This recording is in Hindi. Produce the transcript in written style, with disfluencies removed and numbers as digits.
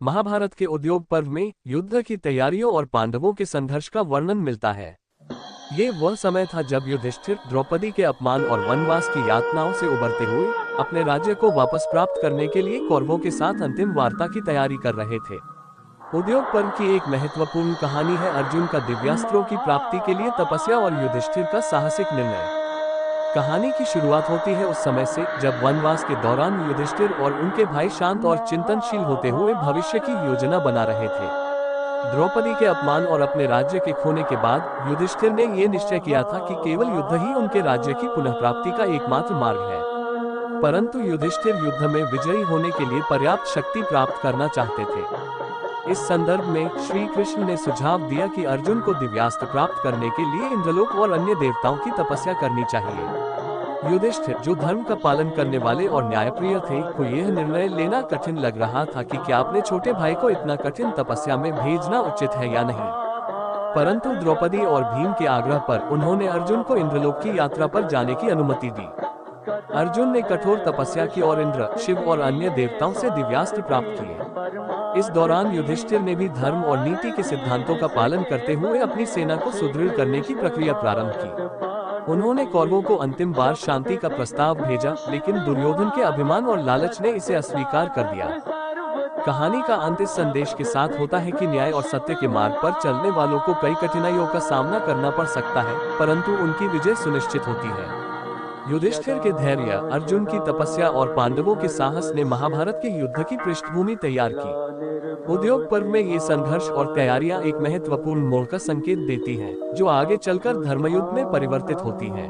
महाभारत के उद्योग पर्व में युद्ध की तैयारियों और पांडवों के संघर्ष का वर्णन मिलता है। ये वह समय था जब युधिष्ठिर द्रौपदी के अपमान और वनवास की यातनाओं से उबरते हुए अपने राज्य को वापस प्राप्त करने के लिए कौरवों के साथ अंतिम वार्ता की तैयारी कर रहे थे। उद्योग पर्व की एक महत्वपूर्ण कहानी है अर्जुन का दिव्यास्त्रों की प्राप्ति के लिए तपस्या और युधिष्ठिर का साहसिक निर्णय। कहानी की शुरुआत होती है उस समय से जब वनवास के दौरान युधिष्ठिर और उनके भाई शांत और चिंतनशील होते हुए भविष्य की योजना बना रहे थे। द्रौपदी के अपमान और अपने राज्य के खोने के बाद युधिष्ठिर ने यह निश्चय किया था कि केवल युद्ध ही उनके राज्य की पुनः प्राप्ति का एकमात्र मार्ग है। परंतु युधिष्ठिर युद्ध में विजयी होने के लिए पर्याप्त शक्ति प्राप्त करना चाहते थे। इस संदर्भ में श्री कृष्ण ने सुझाव दिया कि अर्जुन को दिव्यास्त्र प्राप्त करने के लिए इंद्रलोक और अन्य देवताओं की तपस्या करनी चाहिए। युधिष्ठिर, जो धर्म का पालन करने वाले और न्यायप्रिय थे, को यह निर्णय लेना कठिन लग रहा था कि क्या अपने छोटे भाई को इतना कठिन तपस्या में भेजना उचित है या नहीं। परंतु द्रौपदी और भीम के आग्रह पर उन्होंने अर्जुन को इंद्रलोक की यात्रा पर जाने की अनुमति दी। अर्जुन ने कठोर तपस्या की और इंद्र, शिव और अन्य देवताओं से दिव्यास्त्र प्राप्त किए। इस दौरान युधिष्ठिर ने भी धर्म और नीति के सिद्धांतों का पालन करते हुए अपनी सेना को सुदृढ़ करने की प्रक्रिया प्रारंभ की। उन्होंने कौरवों को अंतिम बार शांति का प्रस्ताव भेजा, लेकिन दुर्योधन के अभिमान और लालच ने इसे अस्वीकार कर दिया। कहानी का अंत इस संदेश के साथ होता है कि न्याय और सत्य के मार्ग पर चलने वालों को कई कठिनाइयों का सामना करना पड़ सकता है, परंतु उनकी विजय सुनिश्चित होती है। युधिष्ठिर के धैर्य, अर्जुन की तपस्या और पांडवों के साहस ने महाभारत के युद्ध की पृष्ठभूमि तैयार की। उद्योग पर्व में ये संघर्ष और तैयारियां एक महत्वपूर्ण मोड़ का संकेत देती हैं, जो आगे चलकर धर्मयुद्ध में परिवर्तित होती हैं।